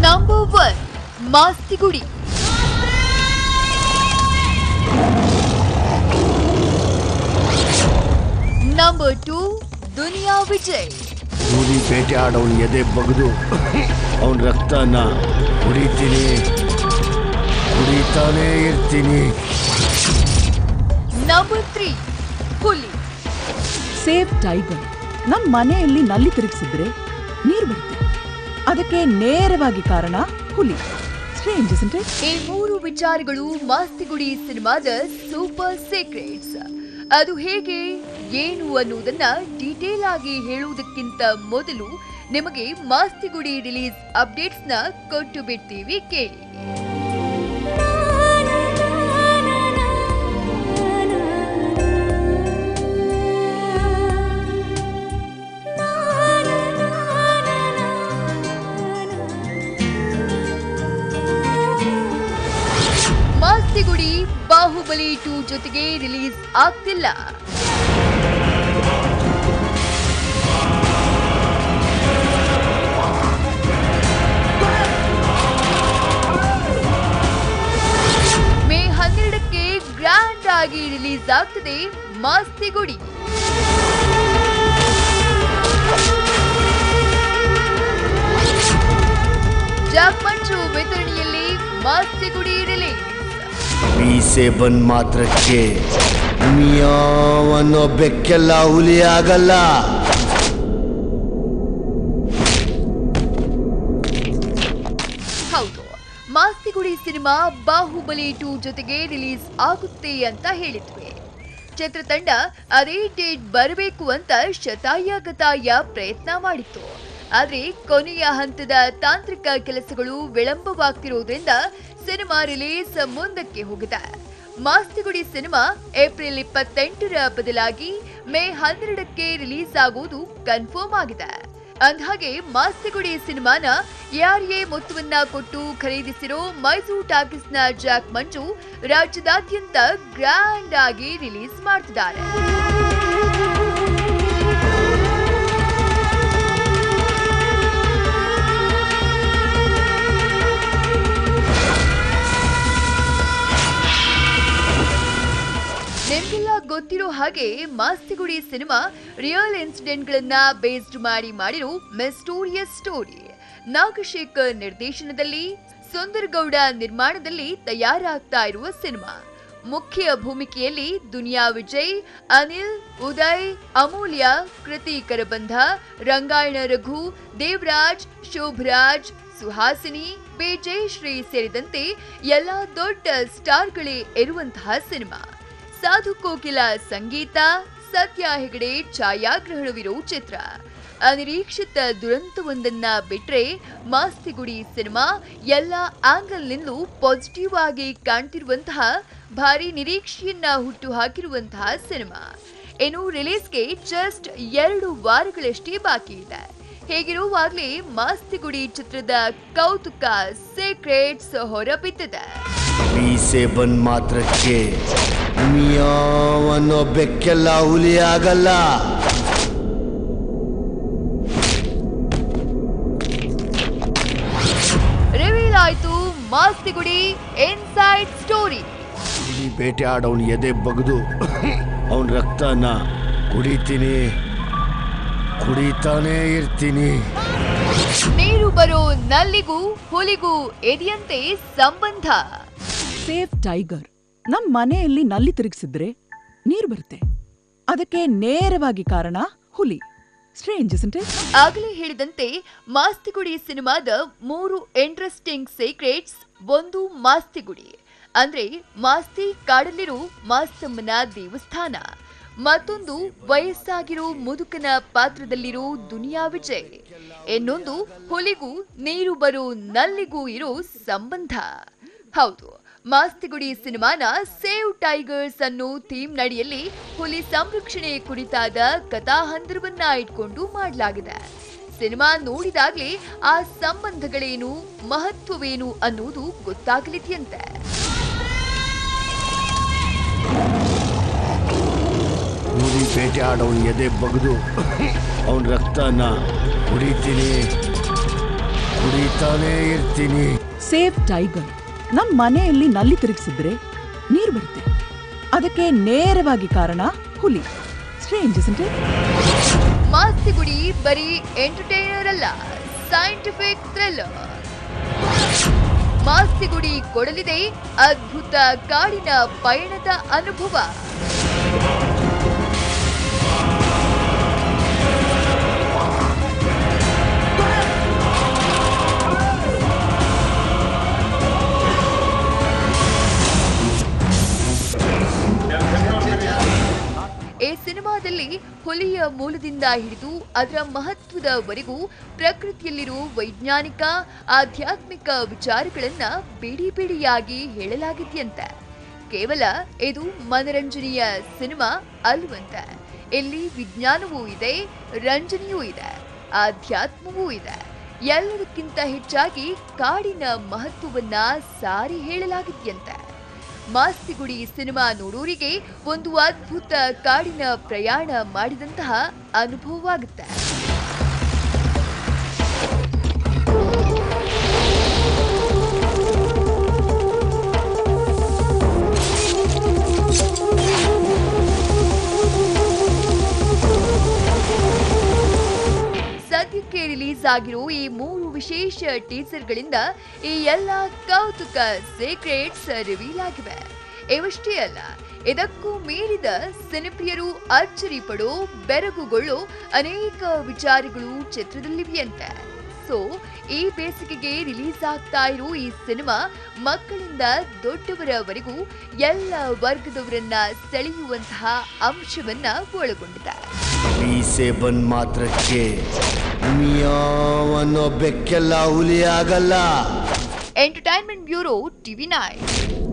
Number 1 Mastigudi. Number 2 Duniya Vijay. ಹುಲಿ ಬೇಟೆ ಆಡೋನ್ ಎದೆ ಬಗ್ದು ಅವನ ರಕ್ತನ ಕುಡಿತೀನಿ, ಕುಡಿತಾನೇ ಇರ್ತೀನಿ. ನಂಬರ್ 3 ಹುಲಿ. Save tiger. ನಮ್ಮ ಮನೆಯಲ್ಲಿ ನಲ್ಲಿ ತಿರುಗಿಸಿದ್ರೆ ನೀರು ಬರುತ್ತೆ, ಅದಕ್ಕೆ ನೇರವಾಗಿ ಕಾರಣ ಹುಲಿ. Strange isn't it? ಈ 3 ವಿಚಾರಗಳು ಮಾಸ್ತಿಗುಡಿ ಸಿನಿಮಾದ ಸೂಪರ್ ಸೀಕ್ರೆಟ್ಸ್. ಅದು ಹೇಗೆ ಏನು ಅನ್ನೋದನ್ನ ಡೀಟೇಲ್ ಆಗಿ ಹೇಳುವುದಕ್ಕಿಂತ ಮೊದಲು ನಿಮಗೆ ಮಾಸ್ತಿಗುಡಿ ರಿಲೀಸ್ ಅಪ್ಡೇಟ್ಸ್ ನ ಕೊಟ್ಟು ಬಿಡ್ತೀವಿ, ಕೇಳಿ. ಮಾಸ್ತಿಗುಡಿ ಬಾಹುಬಲಿ 2 ಜೊತೆಗೆ ರಿಲೀಸ್ ಆಗ್ತಿಲ್ಲ. ಮೇ 12ಕ್ಕೆ ಗ್ರ್ಯಾಂಡ್ ಆಗಿ ರಿಲೀಸ್ ಆಗ್ತದೆ ಮಾಸ್ತಿಗುಡಿ. ಜಾಕ್ ಮಂಜು ವಿತರಣೆಯಲ್ಲಿ ಮಾಸ್ತಿಗುಡಿ ರಿಲೀಸ್. ಮೀಸೆ ಬಂದ್ ಮಾತ್ರಕ್ಕೆ ಮಿಯಾವನ್ನೋ ಬೆಕ್ಕೆಲ್ಲ ಹುಲಿ ಆಗಲ್ಲ. ಹೌದು, ಮಾಸ್ತಿಗುಡಿ ಸಿನಿಮಾ ಬಾಹುಬಲಿ 2 ಜೊತೆಗೆ ರಿಲೀಸ್ ಆಗುತ್ತೆ ಅಂತ ಹೇಳಿದ್ವಿ. ಚಿತ್ರತಂಡ ಅದೇ ಡೇಟ್ ಬರಬೇಕು ಅಂತ ಶತಾಯಗತಾಯ ಪ್ರಯತ್ನ ಮಾಡಿತ್ತು. ಆದ್ರೆ ಕೊನೆಯ ಹಂತದ ತಾಂತ್ರಿಕ ಕೆಲಸಗಳು ವಿಳಂಬವಾಗ್ತಿರೋದ್ರಿಂದ ಸಿನಿಮಾ ರಿಲೀಸ್ ಮುಂದಕ್ಕೆ ಹೋಗಿದೆ. ಮಾಸ್ತಿಗುಡಿ ಸಿನಿಮಾ ಏಪ್ರಿಲ್ 28ರ ಬದಲಾಗಿ ಮೇ 12ಕ್ಕೆ ರಿಲೀಸ್ ಆಗುವುದು ಕನ್ಫರ್ಮ್ ಆಗಿದೆ. ಅಂದ್ಹಾಗೆ ಮಾಸ್ತಿಗುಡಿ ಸಿನಿಮಾನ ಯಾರಿಗೆ ಮೊತ್ತವನ್ನ ಕೊಟ್ಟು ಖರೀದಿಸಿರೋ ಮೈಸೂರು ಟಾಕೀಸ್ನ ಜಾಕ್ ಮಂಜು ರಾಜ್ಯದಾದ್ಯಂತ ಗ್ರ್ಯಾಂಡ್ ಆಗಿ ರಿಲೀಸ್ ಮಾಡ್ತಿದ್ದಾರೆ. ನಿಮ್ಗೆಲ್ಲ ಗೊತ್ತಿರೋ ಹಾಗೆ ಮಾಸ್ತಿಗುಡಿ ಸಿನಿಮಾ ರಿಯಲ್ ಇನ್ಸಿಡೆಂಟ್ ಗಳನ್ನ ಬೇಸ್ಡ್ ಮಾಡಿರೋ ಮಿಸ್ಟೋರಿಯಸ್ ಸ್ಟೋರಿ. ನಾಗಶೇಖರ್ ನಿರ್ದೇಶನದಲ್ಲಿ, ಸುಂದರಗೌಡ ನಿರ್ಮಾಣದಲ್ಲಿ ತಯಾರಾಗ್ತಾ ಇರುವ ಸಿನಿಮಾ. ಮುಖ್ಯ ಭೂಮಿಕೆಯಲ್ಲಿ ದುನಿಯಾ ವಿಜಯ್, ಅನಿಲ್, ಉದಯ್, ಅಮೂಲ್ಯ, ಕೃತಿ ಕರಬಂಧ, ರಂಗಾಯಣ ರಘು, ದೇವರಾಜ್, ಶೋಭರಾಜ್, ಸುಹಾಸಿನಿ, ಬಿ ಜಯಶ್ರೀ ಸೇರಿದಂತೆ ಎಲ್ಲಾ ದೊಡ್ಡ ಸ್ಟಾರ್ಗಳೇ ಇರುವಂತಹ ಸಿನಿಮಾ. ಸಾಧು ಕೋಕಿಲ ಸಂಗೀತ, ಸತ್ಯ ಹೆಗಡೆ ಛಾಯಾಗ್ರಹಣವಿರೋ ಚಿತ್ರ. ಅನಿರೀಕ್ಷಿತ ದುರಂತವೊಂದನ್ನ ಬಿಟ್ರೆ ಮಾಸ್ತಿಗುಡಿ ಸಿನಿಮಾ ಎಲ್ಲ ಆಂಗಲ್ನಿಂದಲೂ ಪಾಸಿಟಿವ್ ಆಗಿ ಕಾಣ್ತಿರುವಂತಹ, ಭಾರಿ ನಿರೀಕ್ಷೆಯನ್ನ ಹುಟ್ಟು ಹಾಕಿರುವಂತಹ ಸಿನಿಮಾ. ಇನ್ನು ರಿಲೀಸ್ಗೆ ಜಸ್ಟ್ 2 ವಾರಗಳಷ್ಟೇ ಬಾಕಿ ಇದೆ. ಹೇಗಿರುವಾಗಲೇ ಮಾಸ್ತಿಗುಡಿ ಚಿತ್ರದ ಕೌತುಕ ಸೀಕ್ರೆಟ್ಸ್ ಹೊರಬಿದ್ದಿದೆ. ಮೀಸೆ ಬಂದ್ ಮಾತ್ರಕ್ಕೆ ಮಿಯಾವನ್ನೋ ಬೆಕ್ಕೆಲ್ಲ ಹುಲಿ ಆಗಲ್ಲ. ರಿವೀಲ್ ಆಯ್ತು ಮಾಸ್ತಿಗುಡಿ ಇನ್ಸೈಡ್ ಸ್ಟೋರಿ. ಹುಲಿ ಬೇಟೆ ಆಡೋನ್ ಎದೆ ಬಗ್ದು ಅವನ ರಕ್ತನ ಕುಡಿತೀನಿ, ಕುಡಿತಾನೇ ಇರ್ತೀನಿ. ನೀರು ಬರೋ ನಲ್ಲಿಗೂ ಹುಲಿಗೂ ಇದೆಯಂತೆ ಸಂಬಂಧ. Save tiger. ನಮ್ಮ ಮನೆಯಲ್ಲಿ ನಲ್ಲಿ ತಿರುಗಿಸಿದ್ರೆ ನೀರು ಬರುತ್ತೆ, ಅದಕ್ಕೆ ನೇರವಾಗಿ ಕಾರಣ ಹುಲಿ. Strange isn't it? ಆಗಲೇ ಹೇಳಿದಂತೆ ಮಾಸ್ತಿಗುಡಿ ಸಿನಿಮಾದ 3 ಇಂಟ್ರೆಸ್ಟಿಂಗ್ ಸೀಕ್ರೆಟ್ಸ್. 1 ಮಾಸ್ತಿಗುಡಿ ಅಂದ್ರೆ ಮಾಸ್ತಿ ಕಾಡಲ್ಲಿರೋ ಮಾಸ್ತಮ್ಮನ ದೇವಸ್ಥಾನ. ಮತ್ತೊಂದು ವಯಸ್ಸಾಗಿರೋ ಮುದುಕನ ಪಾತ್ರದಲ್ಲಿರೋ ದುನಿಯಾ ವಿಜಯ್. ಇನ್ನೊಂದು ಹುಲಿಗೂ ನೀರು ಬರೋ ನಲ್ಲಿಗೂ ಇರೋ ಸಂಬಂಧ. ಹೌದು, ಮಾಸ್ತಿಗುಡಿ ಸಿನಿಮಾನ ಸೇವ್ ಟೈಗರ್ಸ್ ಅನ್ನೋ ಥೀಮ್ ನಡಿಯಲ್ಲಿ ಹುಲಿ ಸಂರಕ್ಷಣೆ ಕುರಿತಾದ ಕಥಾಹಂದರವನ್ನ ಇಟ್ಕೊಂಡು ಮಾಡಲಾಗಿದೆ. ಸಿನಿಮಾ ನೋಡಿದಾಗ್ಲೇ ಆ ಸಂಬಂಧಗಳೇನು, ಮಹತ್ವವೇನು ಅನ್ನೋದು ಗೊತ್ತಾಗಲಿದೆಯಂತೆ. ಹುಲಿ ಬೇಟೆ ಆಡೋನ್ ಎದೆ ಬಗ್ದು ಅವನ ರಕ್ತನ ಕುಡಿತೀನಿ, ಕುಡಿ ಕಾಯ್ತಾನೇ ಇರ್ತೀನಿ. Save tiger. ನಮ್ಮ ಮನೆಯಲ್ಲಿ ನಲ್ಲಿ ತಿರುಗಿಸಿದ್ರೆ ನೀರು ಬರುತ್ತೆ. ಅದಕ್ಕೆ ನೇರವಾಗಿ ಕಾರಣ ಹುಲಿ. Strange isn't it? ಮಾಸ್ತಿಗುಡಿ ಬರೀ ಎಂಟರ್ಟೈನರ್ ಅಲ್ಲ, ಸೈಂಟಿಫಿಕ್ ಥ್ರಿಲ್ಲರ್. ಮಾಸ್ತಿಗುಡಿ ಕೊಡಲಿದೆ ಅದ್ಭುತ ಕಾಡಿನ ಪಯಣದ ಅನುಭವ. ಈ ಸಿನಿಮಾದಲ್ಲಿ ಹುಲಿಯ ಮೂಲದಿಂದ ಹಿಡಿದು ಅದರ ಮಹತ್ವದವರೆಗೂ ಪ್ರಕೃತಿಯಲ್ಲಿರುವ ವೈಜ್ಞಾನಿಕ ಆಧ್ಯಾತ್ಮಿಕ ವಿಚಾರಗಳನ್ನ ಬಿಡಿ ಬಿಡಿಯಾಗಿ ಹೇಳಲಾಗಿದೆಯಂತೆ. ಕೇವಲ ಇದು ಮನರಂಜನೆಯ ಸಿನಿಮಾ ಅಲ್ವಂತೆ. ಇಲ್ಲಿ ವಿಜ್ಞಾನವೂ ಇದೆ, ರಂಜನೆಯೂ ಇದೆ, ಆಧ್ಯಾತ್ಮವೂ ಇದೆ. ಎಲ್ಲದಕ್ಕಿಂತ ಹೆಚ್ಚಾಗಿ ಕಾಡಿನ ಮಹತ್ವವನ್ನ ಸಾರಿ ಹೇಳಲಾಗಿದೆಯಂತೆ. ಮಾಸ್ತಿಗುಡಿ ಸಿನಿಮಾ ನೋಡೋರಿಗೆ ಒಂದು ಅದ್ಭುತ ಕಾಡಿನ ಪ್ರಯಾಣ ಮಾಡಿದಂತಹ ಅನುಭವವಾಗುತ್ತೆ. ಸದ್ಯಕ್ಕೆ ರಿಲೀಸ್ ಆಗಿರೋ ಈ 3 ವಿಶೇಷ ಟೀಸರ್ಗಳಿಂದ ಈ ಎಲ್ಲ ಕೌತುಕ ಸೀಕ್ರೆಟ್ಸ್ ರಿವೀಲ್ ಆಗಿವೆ. ಇವಷ್ಟೇ ಅಲ್ಲ, ಇದಕ್ಕೂ ಮೀರಿದ ಸಿನಿಪ್ರಿಯರು ಅಚ್ಚರಿ ಪಡೋ, ಬೆರಗುಗೊಳ್ಳೋ ಅನೇಕ ವಿಚಾರಗಳು ಚಿತ್ರದಲ್ಲಿವೆಯಂತೆ. ಸೊ ಈ ಬೇಸಿಗೆಗೆ ರಿಲೀಸ್ ಆಗ್ತಾ ಇರೋ ಈ ಸಿನಿಮಾ ಮಕ್ಕಳಿಂದ ದೊಡ್ಡವರವರೆಗೂ ಎಲ್ಲ ವರ್ಗದವರನ್ನ ಸೆಳೆಯುವಂತಹ ಅಂಶವನ್ನ ಒಳಗೊಂಡಿದೆ. ಮೀಸೆ ಬಂದ್ ಮಾತ್ರಕ್ಕೆ ಮಿಯಾವ್ ಅನ್ನೋ ಬೆಕ್ಕೆಲ್ಲ ಹುಲಿ ಆಗಲ್ಲ. Entertainment bureau, TV9.